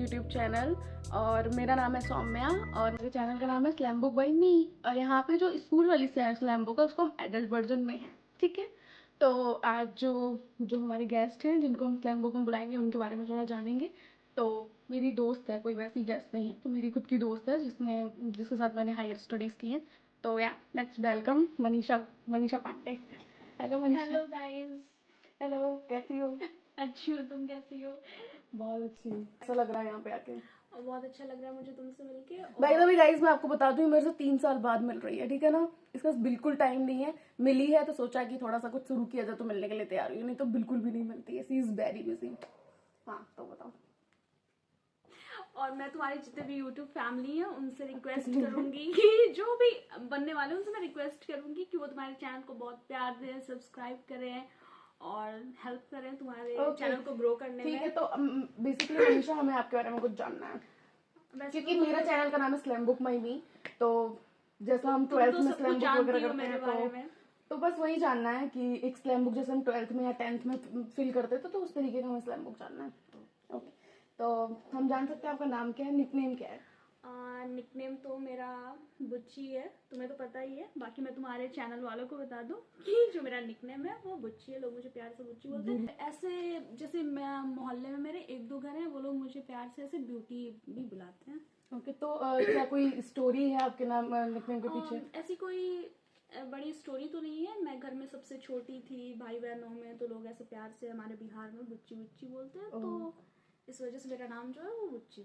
YouTube channel और मेरा नाम है सौम्या और मेरे चैनल का नाम है स्लैम बुक बाई मी। और यहाँ पे जो स्कूल वाली से स्लैम बुक है उसको हम एडल्ट वर्जन में है, ठीक है। तो आज जो जो हमारे गेस्ट हैं जिनको हम स्लैम बुक में बुलाएंगे उनके बारे में थोड़ा जानेंगे। तो मेरी दोस्त है, कोई वैसी गेस्ट नहीं है, तो मेरी खुद की दोस्त है जिसके साथ मैंने हायर स्टडीज़ की हैं। तो या let's welcome Manisha Manisha Pandey. Hello Manisha. Hello guys. Hello, कैसी हो? अच्छी हो, तुम कैसी हो? बहुत अच्छी। ऐसा लग रहा है यहाँ पे आके। और बहुत अच्छा लग रहा है मुझे तुमसे मिलके। बाय द वे गाइस, मैं आपको बता दूं मेरे से 3 साल बाद मिल रही है, ठीक है ना। इसका बिल्कुल टाइम नहीं है, मिली है तो सोचा कि थोड़ा सा कुछ शुरू किया जाए तो मिलने के लिए तैयार हुई, नहीं तो बिल्कुल भी नहीं मिलती है। सी इज वेरी बिजी। हाँ तो बताओ। और मैं तुम्हारे जितने भी यूट्यूब फैमिली है उनसे रिक्वेस्ट करूंगी कि जो भी बनने वाले हैं उनसे मैं रिक्वेस्ट करूंगी कि वो तुम्हारे चैनल को बहुत प्यार दें, सब्सक्राइब करें और हेल्प करें तुम्हारे चैनल को ग्रो करने में। ठीक है, तो बेसिकली मनीषा हमें आपके बारे में कुछ जानना है क्योंकि मेरा चैनल का नाम है स्लैम बुक माई मी। तो जैसा हम 12th में स्लैम बुक वगैरह करते हैं तो बस वही जानना है कि एक स्लैम बुक जैसे हम 12th में या 10th में फिल करते थे तो उस तरीके का हमें स्लैम बुक जानना है। ओके, तो हम जान सकते हैं आपका नाम क्या है, निकनेम क्या है? निकनेम तो मेरा बुच्ची है, तुम्हें तो पता ही है। बाकी मैं तुम्हारे चैनल वालों को बता दूं कि जो मेरा निकनेम है वो बुच्ची है। लोग मुझे प्यार से बुच्ची बोलते हैं। ऐसे जैसे मैं मोहल्ले में मेरे 1-2 घर हैं, वो लोग मुझे प्यार से ऐसे ब्यूटी भी बुलाते हैं। ओके, तो क्या कोई स्टोरी है आपके नाम निकनेम के पीछे? ऐसी कोई बड़ी स्टोरी तो नहीं है। मैं घर में सबसे छोटी थी, भाई बहनों में, तो लोग ऐसे प्यार से हमारे बिहार में बुच्ची बुच्ची बोलते हैं। तो इस वजह से मेरा नाम जो है वो बुच्ची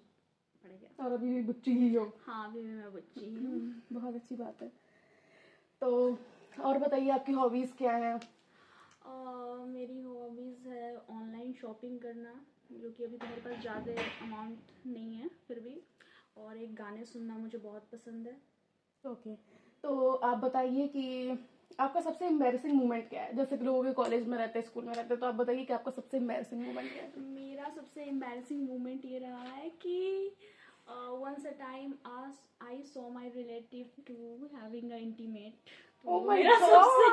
पड़ गया। और अभी भी बुच्ची ही हो? हाँ, अभी भी मैं बुच्ची ही हूँ। बहुत अच्छी बात है। तो और बताइए आपकी हॉबीज क्या है? मेरी हॉबीज़ है ऑनलाइन शॉपिंग करना, जो कि अभी तो मेरे पास ज़्यादा अमाउंट नहीं है फिर भी। और एक गाने सुनना मुझे बहुत पसंद है। ओके, तो आप बताइए कि आपका सबसे एम्बैरेसिंग मोमेंट क्या है? जैसे कि लोगों के कॉलेज में रहते हैं, स्कूल में रहते हैं, तो आप बताइए कि आपका सबसे एम्बैरेसिंग मोमेंट क्या है? मेरा सबसे एम्बैरेसिंग मोमेंट ये रहा है कि once a time I saw my relative to having a intimate. Oh my मेरा God! सबसे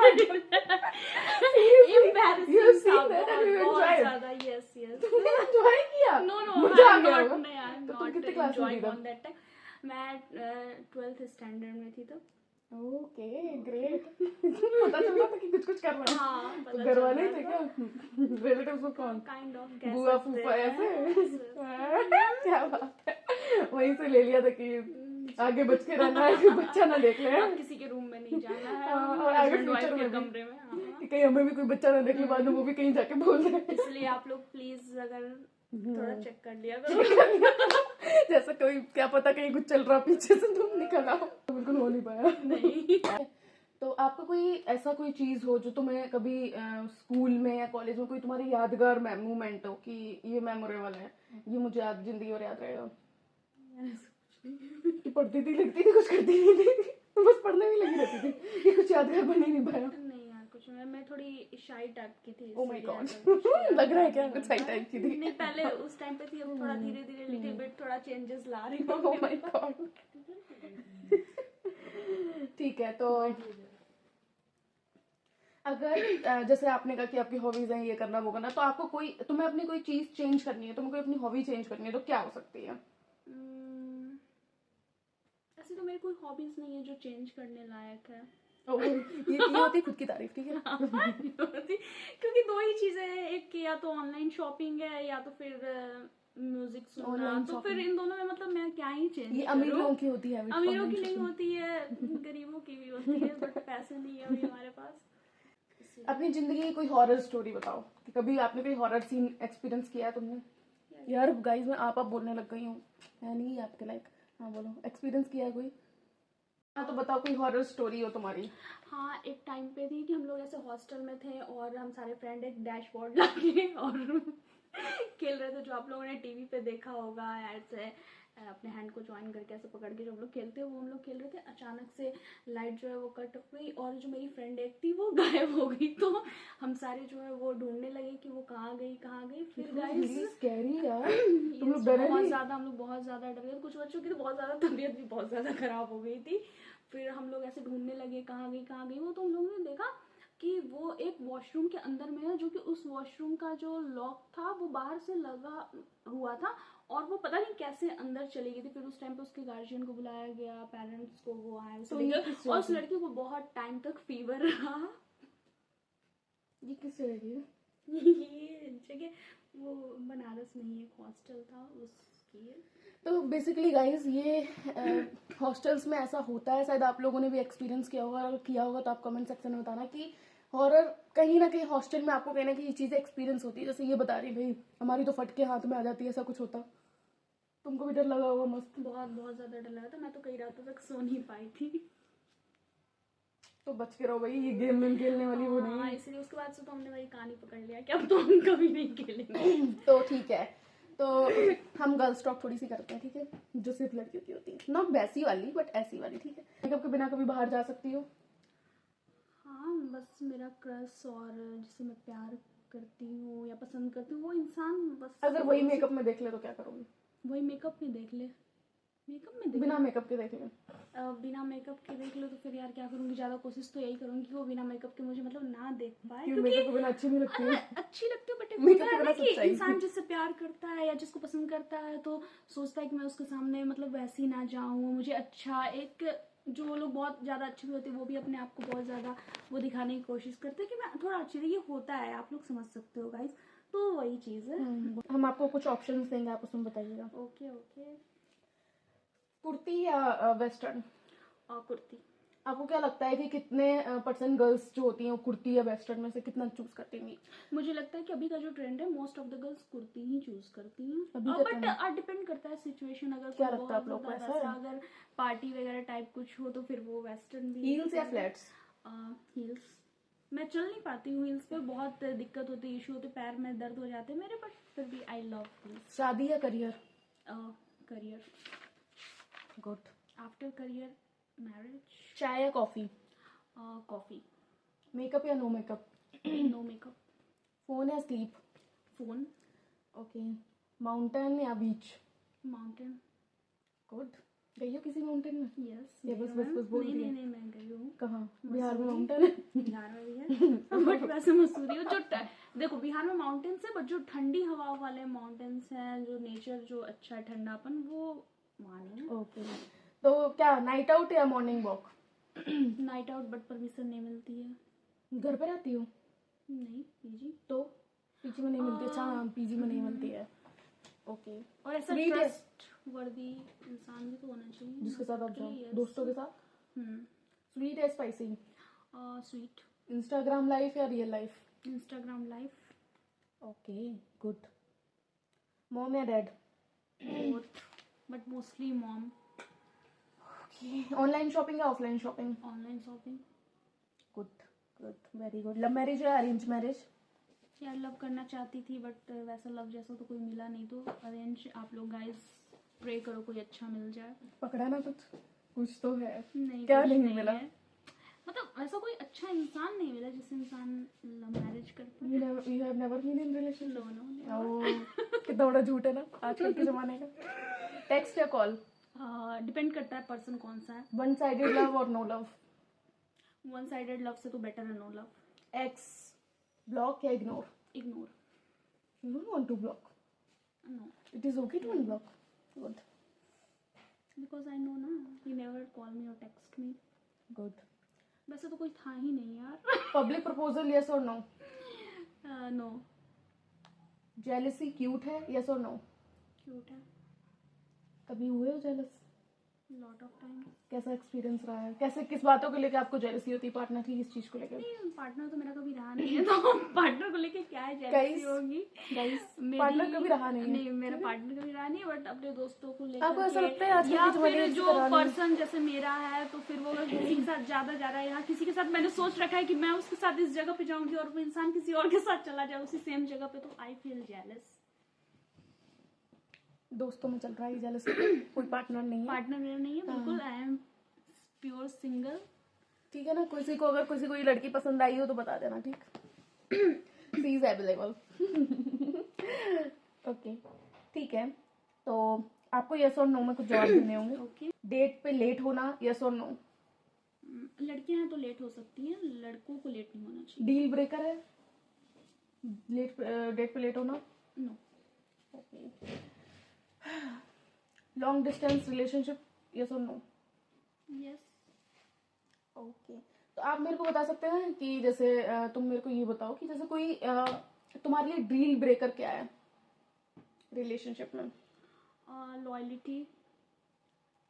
You've seen embarrassing that था, and you बहुत enjoyed? ज़्यादा। yes तुमने एंजॉय किया? no मजा आ I'm गया not होगा। नहीं I'm तो तुम not कितने क्लास में थी enjoying तब? on that time. मैं 12th स्टैंडर्ड में थी तब। Okay, great. पता चल रहा था कि कुछ कुछ कर रहे हैं। हाँ, तो घर वाले ही थे क्या? रिलेटिव्स में कौन? काइंड ऑफ बुआ फूफा ऐसे? क्या बात है, वहीं से ले लिया था कि आगे बच के रहना है कि बच्चा ना देख ले। किसी के रूम में नहीं जाना है। और आगे फ्यूचर में कमरे में कि कहीं हमें भी कोई बच्चा ना देख ले बाद में, वो भी कहीं जाके बोल दे। इसलिए आप लोग प्लीज अगर थोड़ा चेक कर लिया जैसा कोई क्या पता कहीं कुछ चल रहा पीछे से तुम निकल आओ। तो बिल्कुल हो नहीं पाया। नहीं। तो आपका कोई ऐसा कोई चीज हो जो तुम्हें कभी स्कूल में या कॉलेज में कोई तुम्हारी यादगार मोमेंट हो कि ये मेमोरेबल है, ये मुझे आज जिंदगी भर याद रहेगा? कि पढ़ती थी, लिखती थी, कुछ करती नहीं थी, बस पढ़ने में लगी रहती थी, ये कुछ यादगार बन ही नहीं पाया? नहीं यार, कुछ मैं थोड़ी शाई टाइप की थी। ओह माय गॉड, लग रहा है क्या कुछ शाई टाइप की थी? नहीं, पहले उस टाइम पे थी, अब थोड़ा धीरे धीरे लिटिल बिट थोड़ा चेंजेस ला रही हूँ। Oh my God. ठीक है, तो अगर जैसे आपने कहा कि आपकी हॉबीज हैं ये करना वो करना, तो आपको कोई तुम्हें अपनी कोई चीज चेंज करनी है, तुम्हें कोई अपनी हॉबी चेंज करनी है तो क्या हो सकती है? ऐसी तो मेरी कोई हॉबीज नहीं है जो चेंज करने लायक है। ये होती खुद की तारीफ, ठीक है। क्योंकि 2 ही चीजें हैं, एक कि या तो ऑनलाइन शॉपिंग है या तो फिर म्यूजिक सुनना। तो फिर इन दोनों में मतलब मैं क्या ही चेंज ये अमीर लोगों की होती है, अमीरों की नहीं होती है, गरीबों की भी होती है, बट पैसे नहीं है अभी हमारे पास। अपनी जिंदगी की कोई हॉरर स्टोरी बताओ कि कभी आपने कोई हॉरर सीन एक्सपीरियंस किया है तुमने? यार गाइस मैं आप बोलने लग गई हूँ, है नहीं आपके लाइक। हाँ बोलो, एक्सपीरियंस किया है कोई? हाँ तो बताओ कोई हॉरर स्टोरी हो तुम्हारी। हाँ, एक टाइम पे थी कि हम लोग ऐसे हॉस्टल में थे और हम सारे फ्रेंड एक डैशबोर्ड लाके और खेल रहे थे, जो आप लोगों ने टीवी पे देखा होगा ऐसे अपने हैंड को ज्वाइन करके ऐसे पकड़ के जो हम लोग खेलते हैं, वो हम लोग खेल रहे थे। अचानक से लाइट जो है वो कट हो गई और जो मेरी फ्रेंड एक थी वो गायब हो गई। तो हम सारे जो है वो ढूंढने लगे कि वो कहाँ गई। फिर गाइस स्कैरी यार, तुम लोग डरे नहीं? हम लोग बहुत ज्यादा डर गए। कुछ बच्चों की तो बहुत ज्यादा तबीयत भी बहुत ज्यादा खराब हो गई थी। फिर हम लोग ऐसे ढूंढने लगे कहाँ गई वो। तो हम लोगों ने देखा कि वो एक वॉशरूम के अंदर में है, जो कि उस वॉशरूम का जो लॉक था वो बाहर से लगा हुआ था, और वो पता नहीं कैसे अंदर चली गई थी। फिर उस टाइम पे उसके गार्जियन को बुलाया गया, पेरेंट्स को, वो आए उसे तो ये लेकर, किस और उस जगह लड़की को बहुत टाइम तक फीवर रहा। ये किस जगह है? ये जगह वो बनारस में ही एक हॉस्टल था उसकी है। तो बेसिकली गाइज ये हॉस्टल्स में ऐसा होता है, शायद आप लोगों ने भी एक्सपीरियंस किया होगा, अगर किया होगा तो आप कमेंट सेक्शन में बताना कि हॉरर कहीं ना कहीं हॉस्टल में आपको कहीं ना कहीं ये चीज़ें एक्सपीरियंस होती है। जैसे ये बता रही भाई हमारी तो फटके हाथ में आ जाती है, ऐसा कुछ होता? तुमको भी डर लगा होगा मस्त? बहुत बहुत ज्यादा डर लगा था, मैं तो कई रातों तक सो नहीं पाई थी। तो बच के रहो भाई, ये गेम वेम खेलने वाली वो नहीं हाँ, है। इसलिए उसके बाद से तो हमने वही कहानी पकड़ लिया कि अब तो हम कभी नहीं खेलेंगे। तो ठीक है, तो हम गर्ल्स टॉक थोड़ी सी करते हैं, ठीक है, जो सिर्फ लड़कियों की होती है, नॉट वैसी वाली बट ऐसी वाली, ठीक है। मेकअप के बिना कभी बाहर जा सकती हो? हाँ, बस मेरा क्रश और जिसे मैं प्यार करती हूँ या पसंद करती हूँ वो इंसान, बस अगर वही मेकअप में देख ले तो क्या करोगी? वही मेकअप में देख ले। मेकअप में देख बिना मेकअप के देख ले? बिना मेकअप के देख लो तो फिर यार क्या करूंगी, ज्यादा कोशिश तो यही करूंगी कि वो बिना मेकअप के मुझे मतलब ना देख पाए, क्यों, क्योंकि मेकअप के बिना अच्छी नहीं लगती है? अच्छी लगती है, बट एक मेकअप होता के है ना बिना कि सच्चाई। इंसान जिससे प्यार करता है या जिसको पसंद करता है तो सोचता है कि मैं उसके सामने मतलब वैसी ना जाऊं, मुझे अच्छा एक, जो लोग बहुत ज्यादा अच्छे भी होते हैं वो भी अपने आप को बहुत ज्यादा वो दिखाने की कोशिश करते हैं कि मैं थोड़ा अच्छी, ये होता है, आप लोग समझ सकते हो गाइस, तो वही चीज है। हम आपको कुछ ऑप्शंस देंगे, आप उसमें बताइएगा। Okay okay. कुर्ती या वेस्टर्न? और कुर्ती। आपको क्या लगता है कि कितने परसेंट गर्ल्स जो होती हैं वो कुर्ती या वेस्टर्न में से कितना चूज करती हैं? मुझे लगता है कि अभी का जो ट्रेंड है most of the girls kurti he choose करती हैं, अभी का बट trend? डिपेंड करता है सिचुएशन, अगर क्या कोई लगता है बहुत आप लोग को, ज्यादा ऐसा वैसा है? अगर पार्टी वगैरह टाइप कुछ हो तो फिर वो वेस्टर्न भी। हील्स या फ्लैट्स? हील्स। मैं चल नहीं पाती हूँ हील्स पे, बहुत दिक्कत होती है, इशू होते, पैर में दर्द हो जाते हैं मेरे, बट फिर भी आई लव हील्स। शादी या career? Career. Good. After career marriage. चाय या कॉफी? कॉफी। मेकअप या no makeup? No makeup. Phone या स्लीप? फोन। ओके। माउंटेन या बीच? माउंटेन। गुड। गई हो किसी माउंटेन में? यस। ये बस बोल नहीं दिया। नहीं नहीं, मैं गई हूँ। कहाँ? बिहार में मसूरी। माउंटेन है? बिहार में भी है बट वैसे मसूरी हो जो देखो बिहार में माउंटेन्स है, बट जो ठंडी हवा वाले माउंटेन्स हैं, जो नेचर जो अच्छा है, ठंडापन, वो वहाँ नहीं है। ओके। तो क्या नाइट आउट या morning walk? Night out, but permission नहीं मिलती है। घर पे रहती हो? नहीं, पीजी। तो पीजी में नहीं मिलती? अच्छा हाँ, पीजी में नहीं मिलती है। ओके। और ऐसा Sweet है। ट्रस्ट वर्दी इंसान भी तो होना चाहिए जिसके साथ आप जाओ, Yes. दोस्तों के साथ? स्वीट या स्पाइसी? स्वीट। इंस्टाग्राम लाइफ या real life? Instagram life. Okay good. Mom या dad? Both, but mostly mom. Online shopping या offline shopping? Online shopping. Good good, very good. Love marriage या अरेंज मैरिज? यार love करना चाहती थी, but वैसा love जैसा तो कोई मिला नहीं, तो अरेंज। आप लोग गाइस प्रे करो कोई अच्छा मिल जाए। पकड़ा ना कुछ, कुछ तो है। नहीं, क्या कुछ नहीं मिला? है। मतलब ऐसा कोई अच्छा इंसान नहीं मिला जिससे इंसान लव मैरिज करता। You have never been in relationship? No no. ओ, कितना बड़ा झूठ है ना आजकल के जमाने का। टेक्स्ट या कॉल? डिपेंड करता है पर्सन कौन सा है। वन साइडेड लव और no love? One sided love से तो बेटर है नो लव। एक्स ब्लॉक या ignore? Ignore. You don't want to block. No, It is okay to unblock. Good. Because I know ना, he never call मी और text me. Good. वैसे तो कोई था ही नहीं यार। Public proposal yes or no? No. Jealousy cute है yes or no? Cute है। कभी हुए हो jealous? Lot of time. कैसा एक्सपीरियंस रहा है? कैसे किस बातों को लेकर आपको जेलसी होती है पार्टनर की, किस चीज को लेकर? नहीं, पार्टनर तो मेरा कभी रहा नहीं है, तो पार्टनर को लेके क्या है जेलसी होगी। गाइस मेरी- पार्टनर कभी रहा नहीं है? नहीं, मेरा पार्टनर कभी रहा नहीं है, बट अपने दोस्तों को लेकर आपको ऐसा के, लगता है आजकल या के जमाने फिर में जो किसी का रहा नहीं? पर्सन जैसे मेरा है तो फिर वो अगर किसी के साथ ज्यादा जा रहा है, या किसी के साथ मैंने सोच रखा है कि मैं उसके साथ इस जगह पे जाऊंगी और वो इंसान किसी और के साथ चला जाए उसी सेम जगह पे, तो आई फील जेलस। दोस्तों में चल रहा है जेलस? कोई पार्टनर नहीं है? पार्टनर मेरा नहीं है बिल्कुल, आई एम प्योर सिंगल। ठीक है ना, किसी को अगर किसी कोई लड़की पसंद आई हो तो बता देना, ठीक? She is available. ओके ठीक है, तो आपको यस और नो में कुछ जवाब देने होंगे। ओके। डेट पे लेट होना यस और नो? लड़कियां हैं तो लेट हो सकती हैं, लड़कों को लेट नहीं होना चाहिए। डील ब्रेकर है डेट पे लेट होना? No. Okay. Long distance relationship, yes और नो? यस। ओके। तो आप मेरे को बता सकते हैं कि जैसे तुम मेरे को ये बताओ कि जैसे कोई तुम्हारे लिए डील ब्रेकर क्या है रिलेशनशिप में? लॉयलिटी।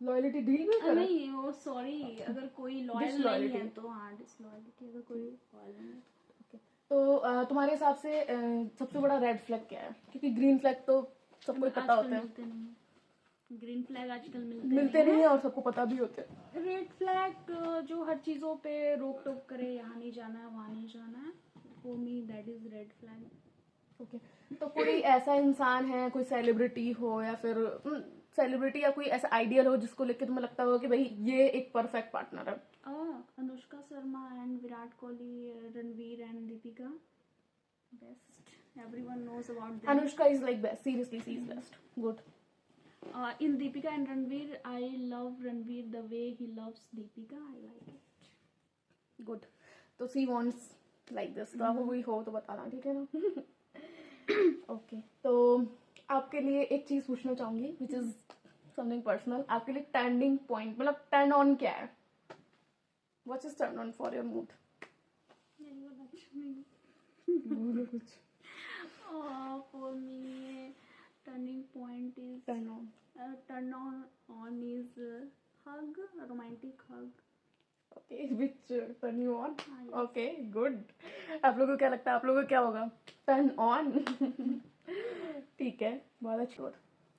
लॉयलिटी डील ब्रेकर है? नहीं, वो सॉरी, अगर कोई लॉयल नहीं Disloyalty. है तो हाँ, डिसलॉयलिटी, अगर कोई लॉयल नहीं है तो। Okay. तो तुम्हारे हिसाब से सबसे बड़ा रेड फ्लैग क्या है? क्योंकि ग्रीन फ्लैग तो सबको ही पता आजकल होता है। मिलते नहीं है, ग्रीन फ्लैग आजकल मिलते नहीं है और सबको पता भी होते हैं। रेड फ्लैग जो हर चीज़ों पे रोक टोक करे, यहाँ नहीं जाना है, वहाँ नहीं जाना है, for me that is red flag. Okay. तो कोई ऐसा इंसान है, कोई सेलिब्रिटी हो या फिर सेलिब्रिटी या कोई ऐसा आइडियल हो जिसको लेके तुम्हें लगता हो कि भाई ये एक परफेक्ट पार्टनर है? Anushka Sharma and Virat Kohli, Ranveer and Deepika, best, everyone knows about them. Anushka is like best, seriously she is best, good. In Deepika and Ranveer, I love Ranveer the way he loves Deepika. I like it. Good. तो सी wants like this, तो आपको कोई हो तो बताना, ठीक है ना? ओके। तो आपके लिए एक चीज पूछना चाहूंगी विच इज समथिंग पर्सनल। आपके लिए टर्निंग पॉइंट मतलब टर्न ऑन क्या है? What is turn on for your mood? बोलो कुछ। For me, turning point is turn on. turn on is hug, a romantic hug. Okay, which turn you on? हाँ, yes. Okay, good. आप लोगों को क्या लगता है, आप लोगों को क्या होगा? Turn on. ठीक है, बहुत अच्छा।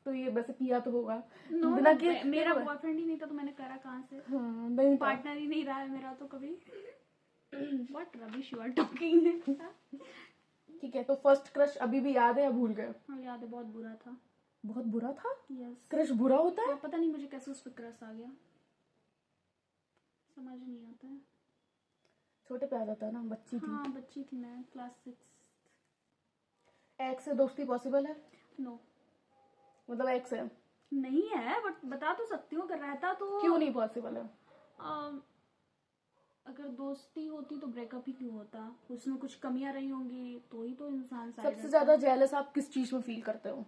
तो ये वैसे किया तो होगा No, बिना किए? मेरा बॉयफ्रेंड ही नहीं था तो मैंने करा कहाँ से? हाँ, नहीं था। पार्टनर ही नहीं रहा है मेरा तो कभी। What rubbish you are talking? ठीक है। तो फर्स्ट क्रश अभी भी याद है या भूल गए? हाँ, याद है, बहुत बुरा था। बहुत बुरा था? यस। क्रश बुरा होता है? पता नहीं मुझे कैसे उस पर क्रश आ गया, समझ नहीं आता है। छोटे पे आ जाता है ना, बच्ची थी। हाँ, बच्ची थी मैं, क्लास 6। एक्स से दोस्ती पॉसिबल है? नो। मतलब एक्स है? नहीं है, बट बता तो सकती हूँ, अगर रहता तो। क्यों नहीं पॉसिबल है? अगर दोस्ती होती तो ब्रेकअप ही क्यों होता? उसमें कुछ कमियां रही होंगी तो ही तो इंसान साइड सबसे रहता ज्यादा है। जेलस आप किस चीज में फील करते हो?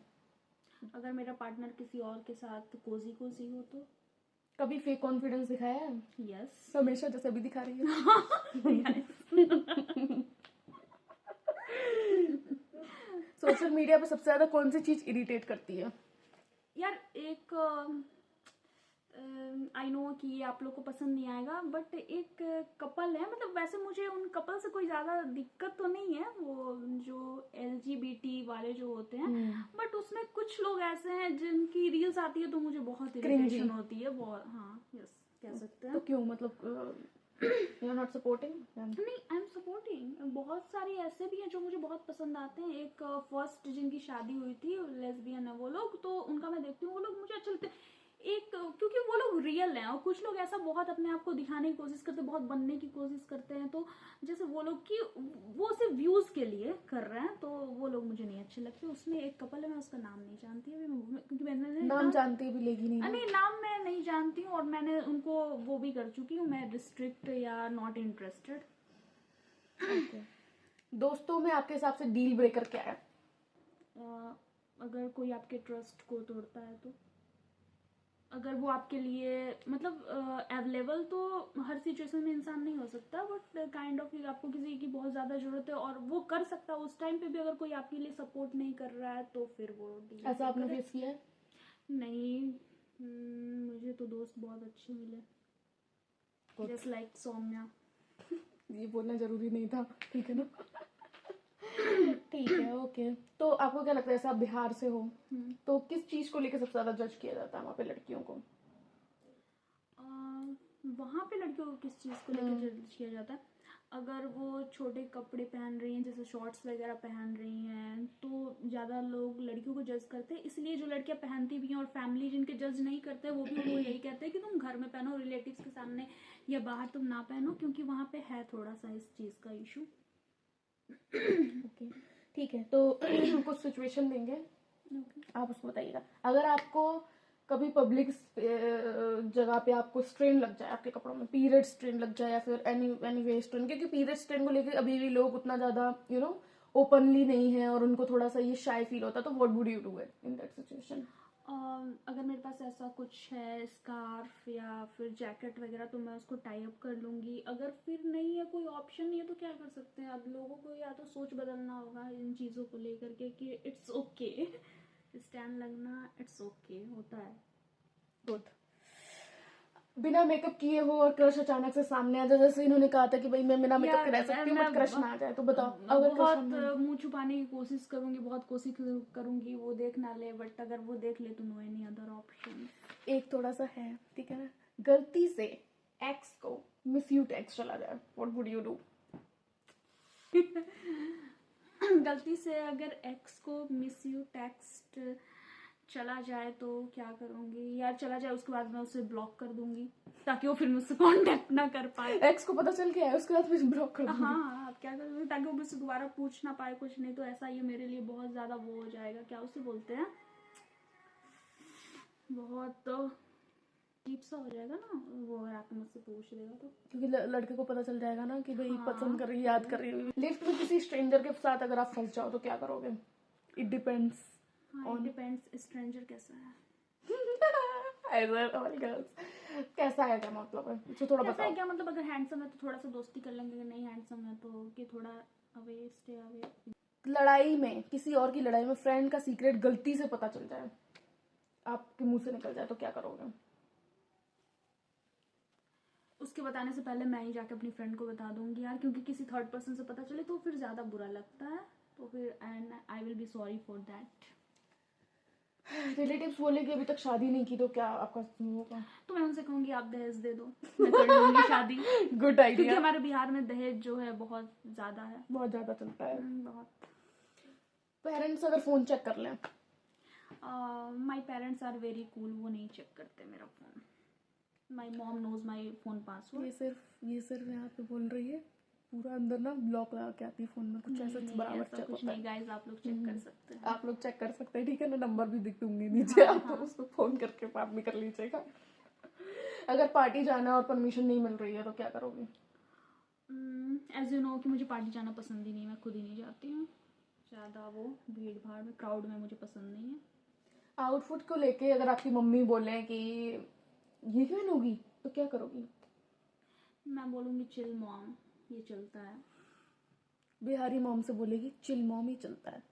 अगर मेरा पार्टनर किसी और के साथ कोजी कोजी हो तो। कभी फेक कॉन्फिडेंस दिखाया है? यस। हमेशा, जैसे अभी दिखा रही है। सोशल मीडिया पे सबसे ज्यादा कौन सी चीज इरिटेट करती है? यार, एक आई नो कि ये आप लोग को पसंद नहीं आएगा, बट एक कपल है, मतलब वैसे मुझे उन कपल से कोई ज़्यादा दिक्कत तो नहीं है, वो जो LGBT वाले जो होते हैं, बट उसमें कुछ लोग ऐसे हैं जिनकी रील्स आती है तो मुझे बहुत इरिटेशन होती है, बहुत। हाँ, यस, कह सकते हैं। तो क्यों, मतलब यू आर नॉट सपोर्टिंग? नहीं, आई एम सपोर्टिंग। बहुत सारे ऐसे भी हैं जो मुझे बहुत पसंद आते हैं। एक फर्स्ट जिनकी शादी हुई थी, लेस्बियन है वो लोग, तो उनका मैं देखती हूँ, वो लोग मुझे अच्छे लगते हैं। एक क्योंकि वो लोग रियल हैं, और कुछ लोग ऐसा बहुत अपने आप को दिखाने की कोशिश करते हैं, बहुत बनने की कोशिश करते हैं, तो जैसे वो लोग की वो सिर्फ व्यूज के लिए कर रहे हैं, तो वो लोग मुझे नहीं अच्छे लगते। उसमें एक कपल है, मैं उसका नाम नहीं जानती अभी, क्योंकि मैंने नाम जानती भी लेगी नहीं ना? नहीं, नाम मैं नहीं जानती हूँ, और मैंने उनको वो भी कर चुकी हूँ, मैं रिस्ट्रिक्ट या नॉट इंटरेस्टेड। Okay. दोस्तों में आपके हिसाब से डील ब्रेकर क्या है? अगर कोई आपके ट्रस्ट को तोड़ता है तो, अगर वो आपके लिए मतलब अवेलेबल तो हर सिचुएशन में इंसान नहीं हो सकता, बट काइंड ऑफ आपको किसी की बहुत ज़्यादा ज़रूरत है और वो कर सकता है उस टाइम पे भी, अगर कोई आपके लिए सपोर्ट नहीं कर रहा है तो फिर वो डील ऐसा आपने फेस किया है? नहीं। मुझे तो दोस्त बहुत अच्छे मिले, जस्ट लाइक सौम्या। ये बोलना जरूरी नहीं था, ठीक है ना? ठीक है, ओके। तो आपको क्या लगता है, ऐसा आप बिहार से हो, तो किस चीज को लेकर सबसे ज्यादा जज किया जाता है वहाँ पे लड़कियों को? वहाँ पे लड़कियों को किस चीज़ को लेकर जज किया जाता है? अगर वो छोटे कपड़े पहन रही हैं, जैसे शॉर्ट्स वगैरह पहन रही हैं, तो ज़्यादा लोग लड़कियों को जज करते हैं। इसलिए जो लड़कियां पहनती भी हैं और फैमिली जिनके जज नहीं करते, वो भी उनको यही कहते हैं कि तुम घर में पहनो, रिलेटिव्स के सामने या बाहर तुम ना पहनो, क्योंकि वहाँ पे है थोड़ा सा इस चीज़ का इशू। ओके, ठीक है। तो कुछ सिचुएशन देंगे, आप उसको बताइएगा। अगर आपको कभी पब्लिक जगह पे आपको स्ट्रेन लग जाए आपके कपड़ों में, पीरियड स्ट्रेन लग जाए या फिर एनी वे स्ट्रेन, क्योंकि पीरियड स्ट्रेन को लेकर अभी भी लोग उतना ज़्यादा ओपनली नहीं है और उनको थोड़ा सा ये शाय फील होता है, तो what would you do it in that situation? अगर मेरे पास ऐसा कुछ है, स्कार्फ या फिर जैकेट वगैरह, तो मैं उसको टाई अप कर लूँगी। अगर फिर नहीं है, कोई ऑप्शन नहीं है, तो क्या कर सकते हैं? अब लोगों को या तो सोच बदलना होगा इन चीज़ों को लेकर के कि इट्स ओके, स्टैंड लगना इट्स ओके होता है। गुड। बिना मेकअप किए हो और क्रश अचानक से सामने आ जाए, जैसे इन्होंने कहा था कि भाई मैं बिना मेकअप के रह सकती हूँ, बट क्रश ना आ जाए, तो बताओ अगर क्रश बहुत सामने आ जाए? मुंह छुपाने की कोशिश करूंगी, बहुत कोशिश करूंगी वो देख ना ले, बट अगर वो देख ले तो नो एनी अदर ऑप्शन। एक थोड़ा सा है, ठीक है ना, गलती से एक्स को मिस यू टेक्स्ट चला जाए, व्हाट वुड यू डू? गलती से अगर एक्स को मिस यू टेक्स्ट चला जाए तो क्या करूंगी यार? चला जाए उसके बाद मैं उसे ब्लॉक कर दूंगी, ताकि वो फिर मुझसे कांटेक्ट ना कर पाए। एक्स को पता चल गया है, उसके बाद फिर ब्लॉक कर दूंगी। हाँ, अब क्या करूंगी ताकि वो मुझसे दोबारा पूछ ना पाए कुछ। नहीं तो ऐसा ये मेरे लिए बहुत ज्यादा वो हो जाएगा, क्या उसे बोलते हैं, बहुत तो अजीब सा हो जाएगा ना वो, अगर आपको मुझसे पूछ लेगा तो। क्योंकि लड़के को पता चल जाएगा ना कि भाई हाँ, पसंद कर रही है, याद कर रही है। लिफ्ट में किसी स्ट्रेंजर के साथ अगर आप फंस जाओ तो क्या करोगे? इट डिपेंड्स हाँ, इट डिपेंड्स स्ट्रेंजर कैसा है। All girls. कैसा है, क्या मतलब है, इसे थोड़ा कैसा है बताओ। क्या मतलब? अगर हैंडसम है तो थोड़ा सा दोस्ती कर लेंगे, अगर नहीं हैंडसम है तो कि थोड़ा अवे, स्टे अवे। लड़ाई में, किसी और की लड़ाई में फ्रेंड का सीक्रेट गलती से पता चल जाए, आपके मुंह से निकल जाए, तो क्या करोगे? उसके बताने से पहले मैं ही जाके अपनी फ्रेंड को बता दूंगी यार, क्योंकि किसी थर्ड पर्सन से पता चले तो फिर ज़्यादा बुरा लगता है, तो फिर and I will be sorry for that. Relatives बोले कि अभी तक शादी नहीं की, तो क्या आपका होगा? तो मैं उनसे कहूंगी आप दहेज दे दो, मैं कर लूंगी शादी। गुड क्योंकि आइडिया। हमारे बिहार में दहेज जो है बहुत ज़्यादा है। बहुत ज्यादा चलता है। बहुत। पेरेंट्स अगर फोन चेक कर लें? My parents are very cool, वो नहीं चेक करते मेरा phone. My mom knows my phone password. ये सिर्फ यहाँ पे बोल रही है, पूरा अंदर ना ब्लॉक लगा के आती है फोन में, कुछ ऐसा बराबर ऐसा चेक कुछ होता नहीं है। गाइज, आप लोग चेक कर सकते हैं। आप लोग चेक कर सकते हैं, ठीक है ना, नंबर भी दिख दूंगी नीचे, हाँ, आप तो हाँ। उसको फोन करके बात भी कर लीजिएगा। अगर पार्टी जाना है और परमिशन नहीं मिल रही है तो क्या करोगे? एज यू नो कि मुझे पार्टी जाना पसंद ही नहीं, मैं खुद ही नहीं जाती हूँ ज़्यादा, वो भीड़ भाड़ में, क्राउड में मुझे पसंद नहीं है। आउटफिट को लेके अगर आपकी मम्मी बोले कि ये पहन होगी, तो क्या करोगी? मैं बोलूँगी चिल मॉम, ये चलता है। बिहारी मॉम से बोलेगी चिल मॉम ही चलता है।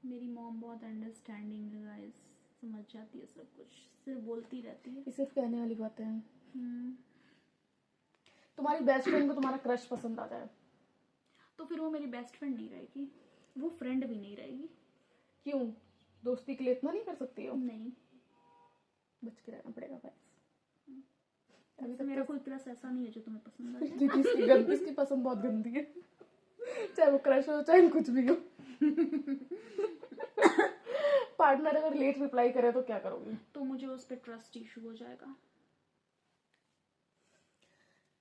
मेरी मॉम बहुत अंडरस्टैंडिंग है गाइस, समझ जाती है सब कुछ, सिर्फ बोलती रहती है। ये सिर्फ कहने वाली बातें हैं। हम्म, तुम्हारी बेस्ट फ्रेंड को तुम्हारा क्रश पसंद आ जाए, तो फिर वो मेरी बेस्ट फ्रेंड नहीं रहेगी, वो फ्रेंड भी नहीं रहेगी। क्यों? दोस्ती के लिए इतना नहीं कर सकती हो? नहीं, बच के रहना पड़ेगा भाई। अभी वैसे तक मेरा तो कोई क्रश ऐसा नहीं है जो तुम्हें पसंद आ जाए। क्योंकि इसकी पसंद बहुत गंदी है, चाहे वो क्रश हो चाहे कुछ भी हो। पार्टनर अगर लेट रिप्लाई करे तो क्या करोगी? तो मुझे उस पर ट्रस्ट इशू हो जाएगा।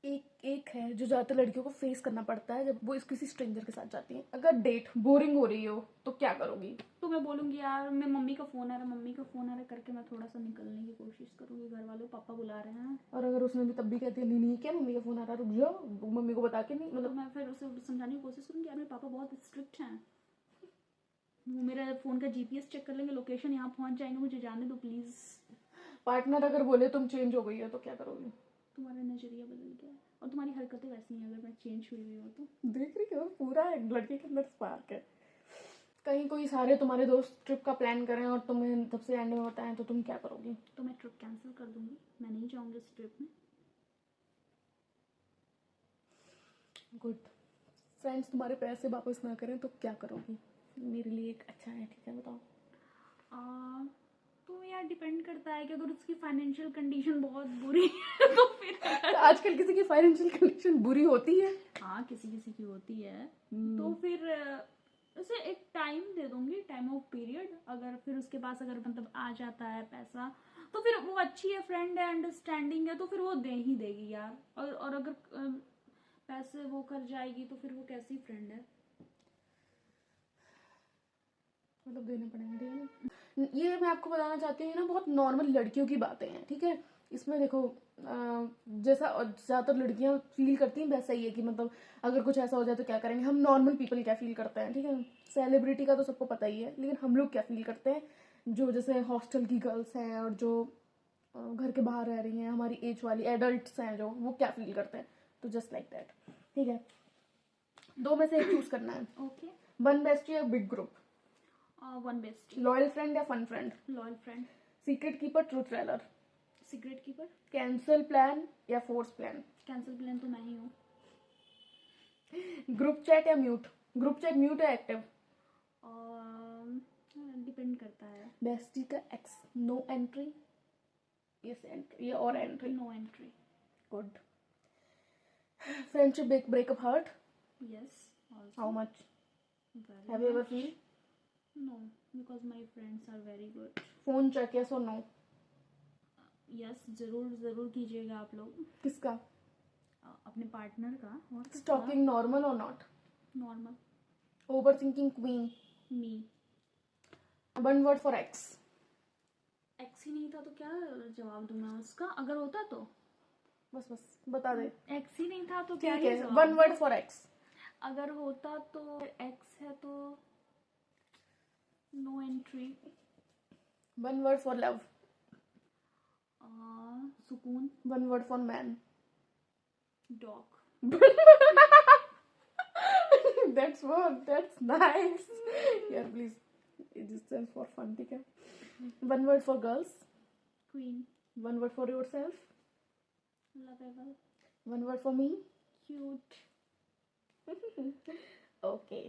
एक है जो ज्यादातर लड़कियों को फेस करना पड़ता है जब वो किसी स्ट्रेंजर के साथ जाती हैं। अगर डेट बोरिंग हो रही हो तो क्या करोगी? तो मैं बोलूँगी यार, मैं मम्मी का फ़ोन आ रहा है, मम्मी का फ़ोन आ रहा है करके मैं थोड़ा सा निकलने की कोशिश करूँगी, घर वालों पापा बुला रहे हैं। और अगर उसने भी तब भी कहती है नहीं नहीं क्या मम्मी का फोन आ रहा है, रुक जाओ, मम्मी को बता के नहीं, तो मतलब मैं फिर उसे समझाने की कोशिश करूँगी, यार मेरे पापा बहुत स्ट्रिक्ट हैं, वो मेरे फ़ोन का जीपीएस चेक कर लेंगे, लोकेशन यहाँ पहुँच जाएंगे, मुझे जाने दो प्लीज़। पार्टनर अगर बोले तुम चेंज हो गई हो तो क्या करोगी? तुम्हारा नज़रिया बदल गया है और तुम्हारी हरकतें वैसी हैं, अगर मैं चेंज हुई हो तो। देख रही हो, पूरा एक लड़के के अंदर स्पार्क है। कहीं कोई सारे तुम्हारे दोस्त ट्रिप का प्लान करें और तुम्हें सबसे एंड में बताएं तो तुम क्या करोगी? तो मैं ट्रिप कैंसिल कर दूँगी, मैं नहीं जाऊँगी इस ट्रिप में। गुड। फ्रेंड्स तुम्हारे पैसे वापस ना करें तो क्या करोगी? मेरे लिए एक अच्छा है, ठीक है, बताओ। तो यार डिपेंड करता है कि अगर उसकी फाइनेंशियल कंडीशन बहुत बुरी है तो फिर तो आजकल किसी की फाइनेंशियल कंडीशन बुरी होती है? हाँ, किसी किसी की होती है, तो फिर उसे एक टाइम दे दूंगी, टाइम ऑफ पीरियड। अगर फिर उसके पास अगर मतलब आ जाता है पैसा तो फिर वो अच्छी है, फ्रेंड है, अंडरस्टैंडिंग है, तो फिर वो दे ही देगी यार। और अगर पैसे वो कर जाएगी तो फिर वो कैसी फ्रेंड है? मतलब देने पड़ेंगे, ठीक है ना। ये मैं आपको बताना चाहती हूँ, ये ना बहुत नॉर्मल लड़कियों की बातें हैं, ठीक है। इसमें देखो जैसा ज़्यादातर लड़कियां फील करती हैं वैसा ही है कि मतलब अगर कुछ ऐसा हो जाए तो क्या करेंगे। हम नॉर्मल पीपल क्या फील करते हैं, ठीक है। सेलिब्रिटी का तो सबको पता ही है, लेकिन हम लोग क्या फील करते हैं, जो जैसे हॉस्टल की गर्ल्स हैं और जो घर के बाहर रह रही हैं, हमारी एज वाली एडल्ट्स हैं जो, वो क्या फील करते हैं। तो जस्ट लाइक दैट, ठीक है। दो में से एक चूज करना है। ओके। वन बेस्टी या big group? One best. Loyal friend या fun friend? Loyal friend. Secret keeper truth teller? Secret keeper. Cancel plan या फोर्स प्लान? कैंसिल प्लान तो मैं ही हूँ। ग्रुप चैट या म्यूट? ग्रुप चैट म्यूट या active? Depend करता है। बेस्टी का ex no entry, yes entry या और entry? No entry. Good. Friendship breakup hurt? Yes. How much? Have you ever feel? No, because my friends are very good. Phone check yes और no? Yes, जरूर जरूर कीजिएगा आप लोग। किसका? अपने पार्टनर का। और स्टॉकिंग नॉर्मल और not? Normal. Overthinking queen? Me. One word for ex? Ex ही नहीं था तो क्या जवाब दूं मैं उसका, अगर होता तो? बस बस बता दे। एक्स ही नहीं था तो क्या ठीक ही है, जवाब? One word for ex? अगर होता तो एक्स है तो no entry. One word for love? सुकून। One word for man? Dog. that's nice. Yeah, please. It is just for fun, ठीक है। One word for girls? Queen. One word for yourself? Lovable. One word for me? Cute. Okay.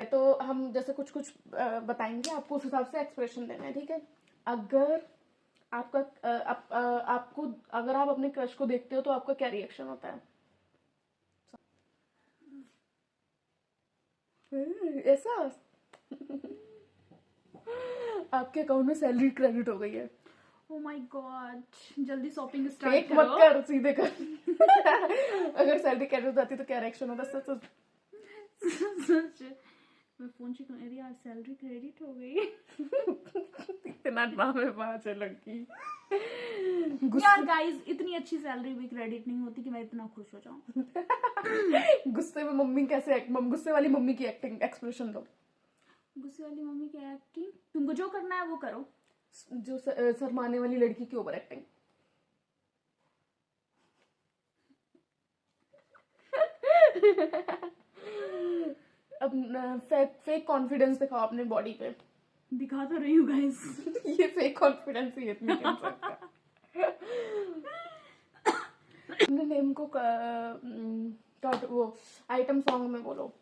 तो हम जैसे कुछ कुछ बताएंगे, आपको उस हिसाब से एक्सप्रेशन देना है, ठीक है। अगर आपको अगर आप अपने क्रश को देखते हो तो आपका क्या रिएक्शन होता है? ऐसा? आपके अकाउंट में सैलरी क्रेडिट हो गई है। ओ माय गॉड, जल्दी शॉपिंग स्टार्ट फेक करो। मत कर, सीधे कर। अगर सैलरी क्रेडिट होती तो क्या रिएक्शन होता? सच सच। मैं फोन चेक कर, यार सैलरी क्रेडिट हो गई। इतना ड्रामेबाज है लड़की। यार गाइस, इतनी अच्छी सैलरी भी क्रेडिट नहीं होती कि मैं इतना खुश हो जाऊं। गुस्से में मम्मी कैसे गुस्से वाली मम्मी की एक्टिंग एक्सप्रेशन दो। गुस्से वाली मम्मी की एक्टिंग, तुमको जो करना है वो करो। जो शर्माने वाली लड़की की ओवर एक्टिंग। अब फेक कॉन्फिडेंस दिखाओ अपने बॉडी पे। दिखा तो रही हूँ गाइस। ये फेक कॉन्फिडेंस ही है इतनी टेंशन का। अपने नेम को वो आइटम सॉन्ग में बोलो।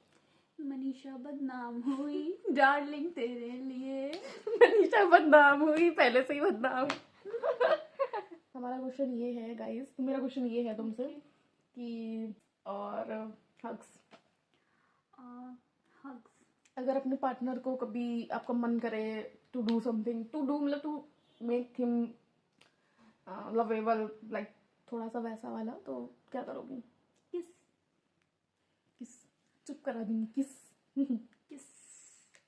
मनीषा बदनाम हुई डार्लिंग तेरे लिए। मनीषा बदनाम हुई, पहले से ही बदनाम। हमारा क्वेश्चन ये है गाइस, मेरा क्वेश्चन ये है तुमसे कि और हग्स। हग्स। अगर अपने पार्टनर को कभी आपका मन करे to do something, to do मतलब to make him lovable, like थोड़ा सा वैसा वाला, तो क्या करोगी? किस। किस? चुप करा दूंगी, किस। किस।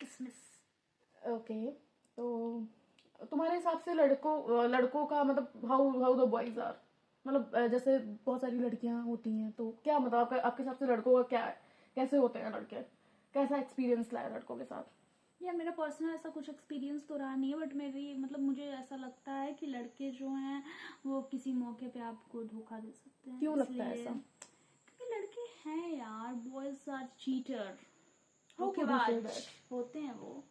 किसमिस। ओके। तो तुम्हारे हिसाब से लड़कों का मतलब हाउ द बॉयज आर, मतलब जैसे बहुत सारी लड़कियां होती हैं, तो क्या मतलब आपके हिसाब से लड़कों का क्या है, कैसे होते हैं लड़के, कैसा एक्सपीरियंस लाया लड़कों के साथ? यार मेरा पर्सनल ऐसा कुछ एक्सपीरियंस तो रहा नहीं है, बट मेरी मतलब मुझे ऐसा लगता है कि लड़के जो हैं वो किसी मौके पे आपको धोखा दे सकते हैं। क्यों लगता है ऐसा? क्योंकि लड़के हैं यार, boys are cheater, How could you say that? होते हैं वो।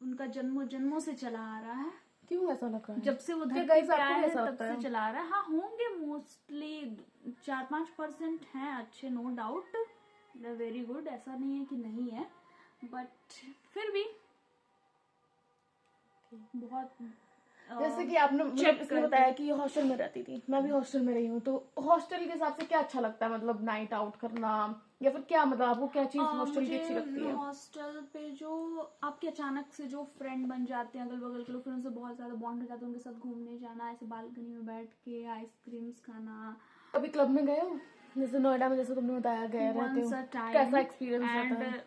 उनका जन्मों से चला आ रहा है। क्यों ऐसा लग रहा है? जब से वो क्या धरती guys पे आपको आए भी हैं ऐसा तब लगता से है? चला आ रहा है। हाँ होंगे, मोस्टली 4-5% हैं अच्छे, no doubt, they very good, ऐसा नहीं है कि नहीं है, बट फिर भी बहुत जैसे कि आपने मतलब इसने बताया कि हॉस्टल में रहती थी, मैं भी हॉस्टल में रही हूँ, तो हॉस्टल के हिसाब से क्या अच्छा लगता है, मतलब नाइट आउट करना या फिर क्या, मतलब आपको क्या चीज हॉस्टल की अच्छी लगती है? हॉस्टल पे जो आपके अचानक से जो फ्रेंड बन जाते हैं अगल बगल के लोग, फिर उनसे बहुत ज्यादा बॉन्ड हो जाता है, उनके साथ घूमने जाना, ऐसे बालकनी में बैठ के आइसक्रीम्स खाना। कभी क्लब में गए हो? जैसे नोएडा में, जैसे तुमने बताया गए रहते हो, कैसा एक्सपीरियंस रहता है?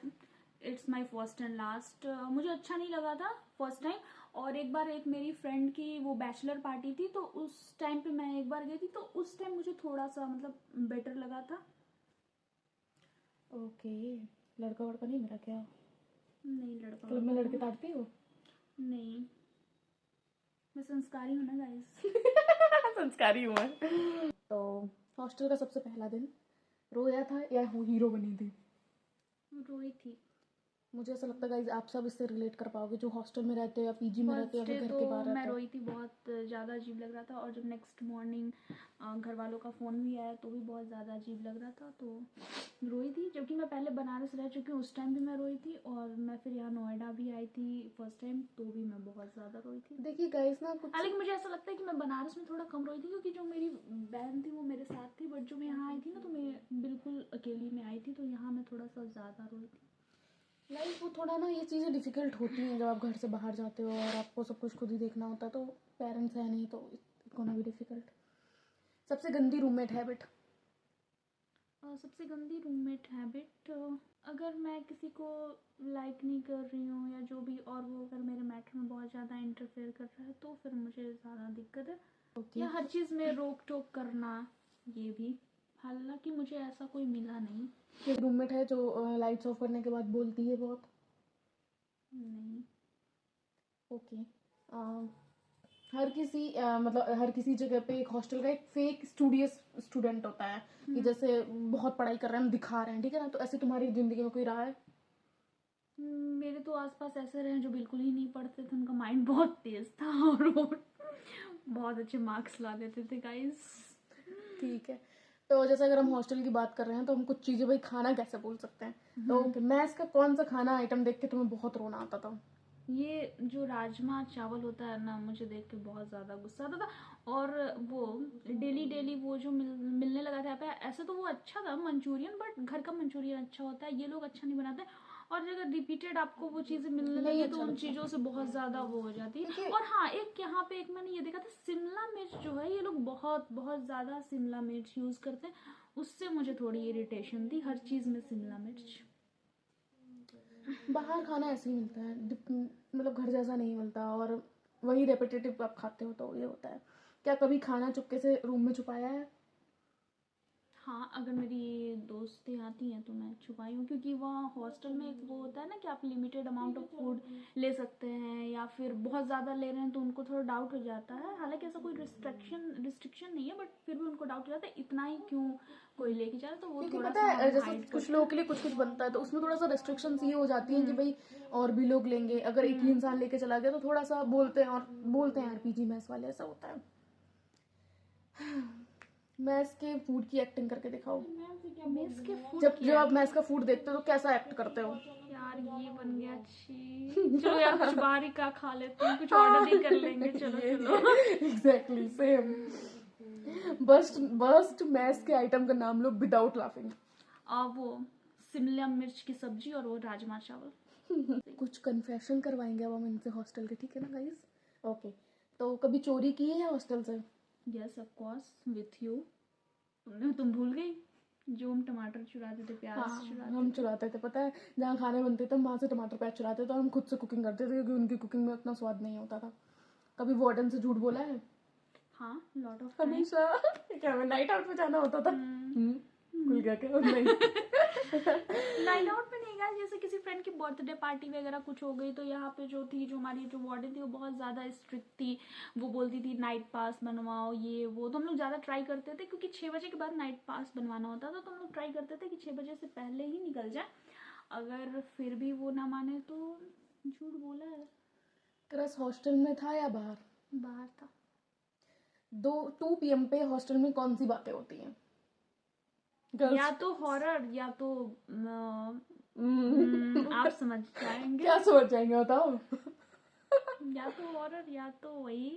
It's my first and last. मुझे अच्छा नहीं लगा था फर्स्ट टाइम। और एक बार एक मेरी फ्रेंड की वो बैचलर पार्टी थी, तो उस टाइम पे मैं एक बार गई थी, तो उस टाइम मुझे थोड़ा सा मतलब बेटर लगा था। ओके, लड़का वड़का नहीं मिला क्या? नहीं, लड़का क्लब में वड़का लड़के तो ताड़ती हो? नहीं, मैं संस्कारी हूँ ना गाइस। संस्कारी हूँ मैं। तो हॉस्टल का सबसे पहला दिन रोया था या हीरो बनी थी? रोई थी। मुझे ऐसा लगता है गाइस आप सब इससे रिलेट कर पाओगे जो हॉस्टल में रहते हो या पीजी में रहते हो फर्स्ट या डे फिर घर तो के बाहर मैं रहते हो। रोई थी, बहुत ज़्यादा अजीब लग रहा था। और जब नेक्स्ट मॉर्निंग घर वालों का फ़ोन भी आया तो भी बहुत ज़्यादा अजीब लग रहा था, तो रोई थी। जबकि मैं पहले बनारस रह चुकी हूँ, उस टाइम भी मैं रोई थी। और मैं फिर यहाँ नोएडा भी आई थी फर्स्ट टाइम, तो भी मैं बहुत ज़्यादा रोई थी। देखिए गाइस ना कुछ हालांकि मुझे ऐसा लगता है कि मैं बनारस में थोड़ा कम रोई थी, क्योंकि जो मेरी बहन थी वो मेरे साथ थी। बट जो मैं यहाँ आई थी ना, तो मैं बिल्कुल अकेली में आई थी, तो यहाँ मैं थोड़ा सा ज़्यादा रोई थी। लाइफ वो थोड़ा ना ये चीज़ें डिफ़िकल्ट होती हैं जब आप घर से बाहर जाते हो और आपको सब कुछ खुद ही देखना होता है, तो पेरेंट्स है नहीं तो इट्स गोना बी डिफ़िकल्ट। सबसे गंदी रूममेट हैबिट? सबसे गंदी रूममेट हैबिट, अगर मैं किसी को लाइक नहीं कर रही हूँ या जो भी, और वो अगर मेरे मैटर में बहुत ज़्यादा इंटरफेयर कर रहा है, तो फिर मुझे ज़्यादा दिक्कत है। ओके। या हर चीज़ में रोक टोक करना, ये भी। हालांकि मुझे ऐसा कोई मिला नहीं। कोई रूममेट है जो लाइट्स ऑफ करने के बाद बोलती है बहुत? नहीं। ओके। हर किसी मतलब हर किसी जगह पे एक हॉस्टल का एक फेक स्टूडियस स्टूडेंट होता है कि जैसे बहुत पढ़ाई कर रहे हैं हम दिखा रहे हैं, ठीक है ना? तो ऐसे तुम्हारी ज़िंदगी में कोई रहा है? मेरे तो आसपास ऐसे रहे जो बिल्कुल ही नहीं पढ़ते थे, उनका माइंड बहुत तेज था और वो बहुत अच्छे मार्क्स ला देते थे गाइस। ठीक है। तो जैसे अगर हम हॉस्टल की बात कर रहे हैं तो हम कुछ चीज़ें भाई खाना कैसे बोल सकते हैं? तो ओके, मैथ्स का कौन सा खाना आइटम देख के तुम्हें बहुत रोना आता था? ये जो राजमा चावल होता है ना, मुझे देख के बहुत ज़्यादा गुस्सा आता था। और वो डेली डेली वो जो मिलने लगा था यहाँ पे, ऐसे तो वो अच्छा था मंचूरियन, बट घर का मंचूरियन अच्छा होता है, ये लोग अच्छा नहीं बनाते। और अगर रिपीटेड आपको वो चीज़ें मिलने नहीं लगे अच्छा तो उन लगता। चीज़ों से बहुत ज़्यादा वो हो जाती है। देखिए और हाँ, एक यहाँ पे एक मैंने ये देखा था, शिमला मिर्च जो है, ये लोग बहुत बहुत ज़्यादा शिमला मिर्च यूज़ करते हैं, उससे मुझे थोड़ी इरिटेशन थी, हर चीज़ में शिमला मिर्च। बाहर खाना ऐसे ही मिलता है, मतलब घर जैसा नहीं मिलता और वही रेपिटेटिव आप खाते हो तो ये होता है। क्या कभी खाना चुपके से रूम में छुपाया है? हाँ, अगर मेरी दोस्तें आती हैं तो मैं छुपाई हूँ, क्योंकि वहाँ हॉस्टल में एक वो होता है ना कि आप लिमिटेड अमाउंट ऑफ फूड ले सकते हैं, या फिर बहुत ज़्यादा ले रहे हैं तो उनको थोड़ा डाउट हो जाता है। हालांकि ऐसा कोई रिस्ट्रिक्शन नहीं है, बट फिर भी उनको डाउट हो जाता है इतना ही क्यों कोई लेके जा रहा है, तो वो क्योंकि थोड़ा पता सा है हम जैसे हाइड कुछ करते लोगों हैं। के लिए कुछ कुछ बनता है तो उसमें थोड़ा सा रेस्ट्रिक्शंस ये हो जाती हैं कि भाई और भी लोग लेंगे, अगर एक ही इंसान लेके चला गया तो थोड़ा सा बोलते हैं, और बोलते हैं यार पीजी मैस वाले ऐसा होता है। मैस के फूड की एक्टिंग करके दिखाओ। मेस के फूड जब की जब आप मैस का फूड देखते हो तो कैसा एक्ट करते हो? यार ये बन गया छी, चलो यार कुछ बाहर ही का खा लेते हैं, कुछ ऑर्डर ही कर लेंगे, चलो चलो। Exactly same. बस्ट बस्ट मैस के आइटम का नाम लो विदाउट लाफिंग। वो शिमला मिर्च की सब्जी और वो राजमा चावल। कुछ कन्फेशन करवाएंगे अब हम इनसे हॉस्टल के, ठीक है ना गाइस? ओके। तो कभी चोरी की है हॉस्टल से? Yes of course, with you. तुम भूल गई जो हम टमाटर चुराते थे, प्याज हाँ चुराते हम थे। चुराते थे, पता है जहाँ खाने बनते थे हम वहाँ से टमाटर प्याज चुराते थे और हम खुद से कुकिंग करते थे क्योंकि उनकी कुकिंग में उतना स्वाद नहीं होता था। कभी वार्डन से झूठ बोला है? हाँ, लॉट ऑफ टाइम। हमेशा। क्या हमें नाइट आउट में जाना होता था? खुल गया क्या? नहीं। नाइट आउट में नहीं गया, जैसे किसी फ्रेंड की बर्थडे पार्टी वगैरह कुछ हो गई, तो यहाँ पे जो थी, जो हमारी जो वार्डन थी, वो बहुत ज़्यादा स्ट्रिक्ट थी। वो बोलती थी नाइट पास बनवाओ, ये वो, तो हम लोग ज़्यादा ट्राई करते थे, क्योंकि 6 बजे के बाद नाइट पास बनवाना होता था, तो हम लोग ट्राई करते थे कि 6 बजे से पहले ही निकल जाए। अगर फिर भी वो ना माने तो झूठ बोला है। क्रश हॉस्टल में था या बाहर? बाहर था। 2 PM पे हॉस्टल में कौन सी बातें होती हैं? या तो हॉरर या तो आप समझ जाएंगे। क्या सोच जाएंगे बताओ? या तो हॉरर या तो वही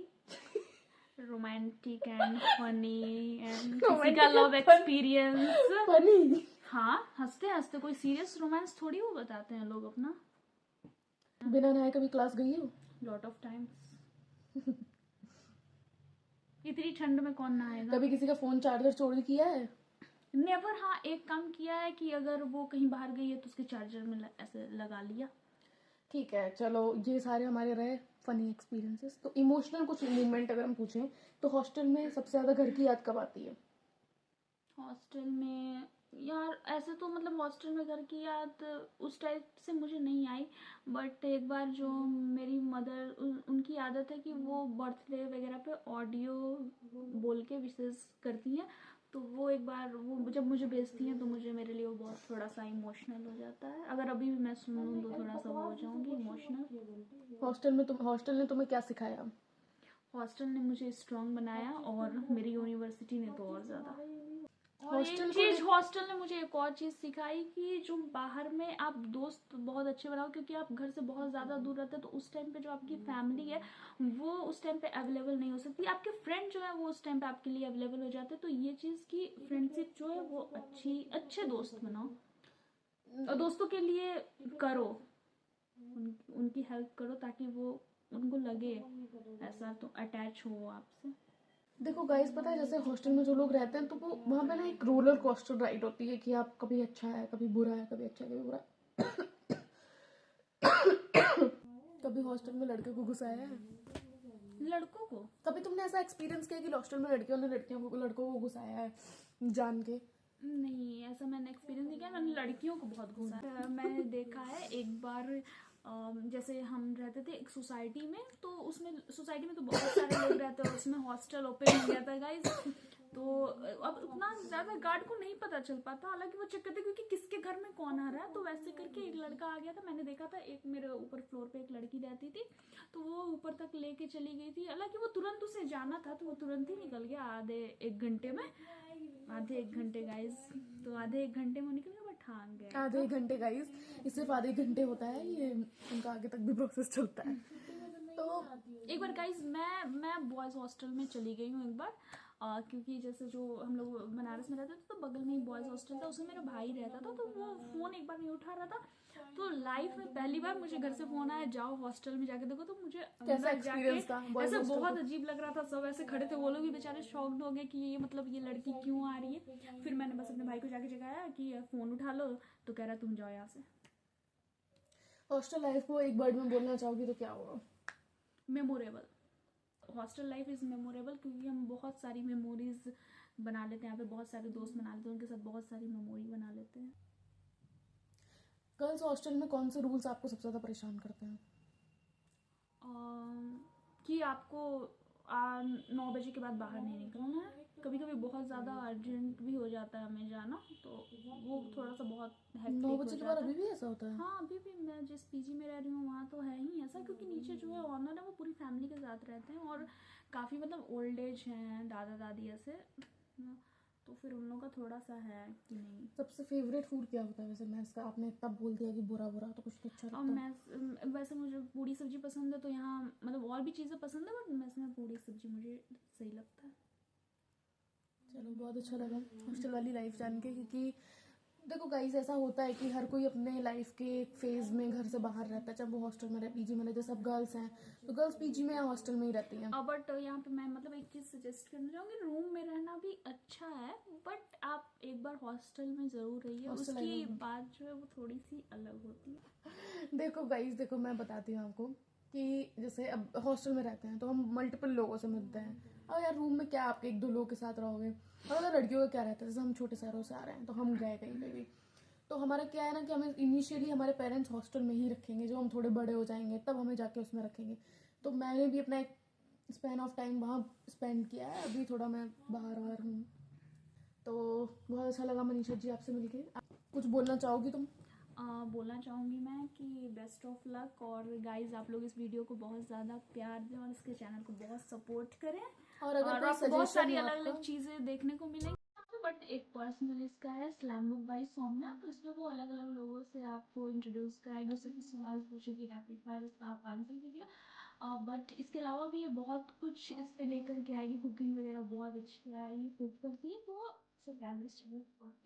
रोमांटिक एंड फनी एंड किसी का लव एक्सपीरियंस। फनी। हाँ, हंसते हंसते, कोई सीरियस रोमांस थोड़ी वो बताते हैं लोग अपना। बिना नहाए कभी क्लास गई हो? Lot of times. इतनी ठंड में कौन नहाएगा। कभी किसी का फोन चार्जर चोरी किया है? नेवर। हाँ, एक काम किया है कि अगर वो कहीं बाहर गई है तो उसके चार्जर में ऐसे लगा लिया। ठीक है, चलो ये सारे हमारे रहे फनी एक्सपीरियंसेस। तो इमोशनल कुछ मोमेंट अगर हम पूछें तो हॉस्टल में सबसे ज़्यादा घर की याद कब आती है? हॉस्टल में यार ऐसे तो मतलब हॉस्टल में घर की याद उस टाइप से मुझे नहीं आई, बट एक बार जो मेरी मदर उनकी आदत है कि वो बर्थडे वगैरह पे ऑडियो बोल के विशेष करती हैं, तो वो एक बार वो जब मुझे भेजती हैं तो मुझे मेरे लिए वो बहुत थोड़ा सा इमोशनल हो जाता है। अगर अभी भी मैं सुन लूँ तो थोड़ा सा वो हो जाऊँगी इमोशनल। हॉस्टल ने तुम्हें क्या सिखाया? हॉस्टल ने मुझे स्ट्रांग बनाया और मेरी यूनिवर्सिटी ने तो और ज़्यादा। और एक हॉस्टल को चीज ले हॉस्टल ने मुझे एक और चीज सिखाई कि जो बाहर में आप दोस्त बहुत अच्छे बनाओ, क्योंकि आप घर से बहुत ज्यादा दूर रहते हैं तो उस टाइम पे जो आपकी फैमिली है वो उस टाइम पे अवेलेबल नहीं हो सकती, आपके फ्रेंड जो है वो उस टाइम पे आपके लिए अवेलेबल हो जाते हैं। तो ये चीज की फ्रेंडशिप जो है वो अच्छे दोस्त बनाओ और दोस्तों के लिए करो, उनकी हेल्प करो ताकि वो उनको लगे ऐसा तो अटैच हो आपसे। देखो गाइस, पता है जैसे हॉस्टल में जो लोग रहते हैं तो वो वहाँ पे ना एक रोलर कोस्टर राइड होती है कि आप कभी अच्छा है कभी बुरा है, कभी अच्छा है कभी बुरा है। कभी हॉस्टल में लड़के को घुसाया है? लड़कों को कभी तुमने ऐसा एक्सपीरियंस किया कि हॉस्टल में लड़कियों ने लड़कों को घुसाया है जान के? नहीं, ऐसा मैंने एक्सपीरियंस नहीं किया, मैंने लड़कियों को बहुत घुसा है। मैंने देखा है एक बार जैसे हम रहते थे एक सोसाइटी में, तो उसमें सोसाइटी में तो बहुत सारे लोग रहते हैं और उसमें हॉस्टल ओपन हो गया था गाइज। तो अब उतना ज्यादा गार्ड को नहीं पता चल पाता, हालांकि वो चेक करते क्योंकि किसके घर में कौन आ रहा है। तो वैसे करके एक लड़का आ गया था, मैंने देखा था, एक मेरे ऊपर फ्लोर पे एक लड़की रहती थी तो वो ऊपर तक लेके चली गई थी। हालांकि वो तुरंत उसे जाना था तो वो तुरंत ही निकल गया आधे एक घंटे में। आधे एक घंटे गाइस, तो आधे एक घंटे में निकल गया, बट हाँ गया आधे था। एक घंटे गाइस, ये सिर्फ आधे एक घंटे होता है, ये उनका आगे तक भी प्रोसेस चलता है। तो एक बार गाइस मैं बॉयज हॉस्टल में चली गई हूँ एक बार, क्योंकि जैसे जो हम लोग बनारस में रहते थे तो बगल में ही बॉयज हॉस्टल था, उसमें मेरा भाई रहता था, तो वो फोन एक बार नहीं उठा रहा था। तो लाइफ में पहली बार मुझे घर से फोन आया जाओ हॉस्टल में जाके देखो, तो मुझे कैसा अंदर जाके एक्सपीरियंस था बॉयज ऐसे हॉस्टल बहुत का? अजीब लग रहा था। सब ऐसे खड़े थे, वो लोग भी बेचारे शॉक्ड हो गए कि ये मतलब ये लड़की क्यों आ रही है। फिर मैंने बस अपने भाई को जाके जगाया कि फोन उठा लो, तो कह रहा तुम जाओ यहाँ से। हॉस्टल लाइफ को एक वर्ड में बोलना चाहोगी तो क्या होगा? Memorable. Hostel life is memorable क्योंकि हम बहुत सारी मेमोरीज बना लेते हैं यहाँ पे, बहुत सारे दोस्त बना लेते हैं, उनके साथ बहुत सारी मेमोरी बना लेते हैं। गर्ल्स हॉस्टल में कौन से रूल्स आपको सबसे ज़्यादा परेशान करते हैं? कि आपको 9 बजे के बाद बाहर नहीं निकलना है। कभी कभी बहुत ज़्यादा अर्जेंट भी हो जाता है हमें जाना, तो वो थोड़ा सा बहुत 9 हेक्टिक हो बजे के बाद जाता अभी है। भी ऐसा होता है? हाँ, अभी भी मैं जिस पीजी में रह रही हूँ वहाँ तो है ही ऐसा, क्योंकि नीचे जो है ऑनर है वो पूरी फैमिली के साथ रहते हैं और काफ़ी मतलब ओल्ड एज हैं, दादा दादी ऐसे, तो फिर उन लोगों का थोड़ा सा है कि नहीं। सबसे फेवरेट फूड क्या होता है वैसे? मैं इसका आपने इतना बोल दिया कि बुरा बुरा, तो कुछ तो अच्छा और लगता है? मैं वैसे मुझे पूड़ी सब्जी पसंद है, तो यहाँ मतलब और भी चीज़ें पसंद है, बट मैस में पूड़ी सब्जी मुझे सही लगता है। चलो, बहुत अच्छा लगा हॉस्टल वाली लाइफ जान के, क्योंकि देखो गाइस, ऐसा होता है कि हर कोई अपने लाइफ के एक फेज में घर से बाहर रहता है, चाहे वो हॉस्टल में रहे, पीजी में रहे। जैसे अब गर्ल्स हैं तो गर्ल्स पीजी में या हॉस्टल में ही रहती हैं। बट यहाँ पे मैं मतलब एक चीज़ सजेस्ट करना चाहूँगी, रूम में रहना भी अच्छा है, बट आप एक बार हॉस्टल में ज़रूर रहिए, हॉस्टल उसकी लाइफ, बात जो है वो थोड़ी सी अलग होती है। देखो गाइस, देखो मैं बताती हूँ आपको कि जैसे अब हॉस्टल में रहते हैं तो हम मल्टीपल लोगों से मिलते हैं। और यार रूम में क्या आपके एक दो लोग के साथ रहोगे? और अगर लड़कियों का क्या रहता है, जैसे हम छोटे शहरों से आ रहे हैं तो हम गए कहीं पे भी, तो हमारा क्या है ना कि हमें इनिशियली हमारे पेरेंट्स हॉस्टल में ही रखेंगे, जब हम थोड़े बड़े हो जाएंगे तब हमें जाके उसमें रखेंगे। तो मैंने भी अपना एक स्पैन ऑफ टाइम वहाँ स्पेंड किया है, अभी थोड़ा मैं बाहर बाहर हूँ। तो बहुत अच्छा लगा मनीषा जी आपसे मिलके। कुछ बोलना चाहोगी तुम? बोलना चाहूँगी मैं कि बेस्ट ऑफ लक, और गाइज आप लोग इस वीडियो को बहुत ज़्यादा प्यार दें और इसके चैनल को बहुत सपोर्ट करें, और अगर और कोई आपको बहुत सजेशन सारी है अलग आपका? अलग चीज़ें देखने को मिलेंगी। बट एक पर्सनल इसका है स्लैम बुक बाई सौम्या, तो इसमें वो अलग अलग लोगों से आपको इंट्रोड्यूस कराएगी, उससे सवाल पूछेगी, रैपिड फायर उसका आप आंसर दीजिए। बट इसके अलावा भी ये बहुत कुछ इस पे लेकर के आएगी, कुकिंग वगैरह बहुत अच्छी आएगी, कुक करती है, तो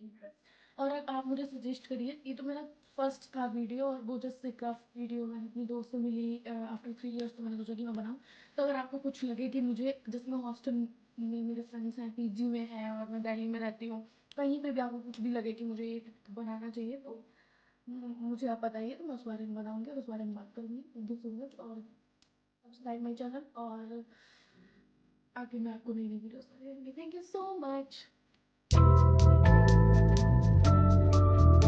इंटरेस्ट। और अब आप मुझे सजेस्ट करिए, ये तो मेरा फर्स्ट था वीडियो, और वो जैसे क्राफ्ट वीडियो मैंने अपनी दोस्त से मिली आफ्टर 3 इयर्स, तो मैंने सोचा कि मैं बनाऊँ। तो अगर आपको कुछ लगे कि मुझे, जैसे मैं हॉस्टल में मेरे फ्रेंड्स हैं, पीजी में हैं और मैं दिल्ली में रहती हूँ, कहीं पे भी आपको कुछ भी लगे कि मुझे ये बनाना चाहिए तो मुझे आप बताइए, तो मैं उस बारे में बनाऊंगी और उस बारे में बात करूँगी। थैंक यू सो मच, और सब्सक्राइब माई चैनल, और आगे मैं आपको नई नई वीडियोस करूँगी। Thank you so much.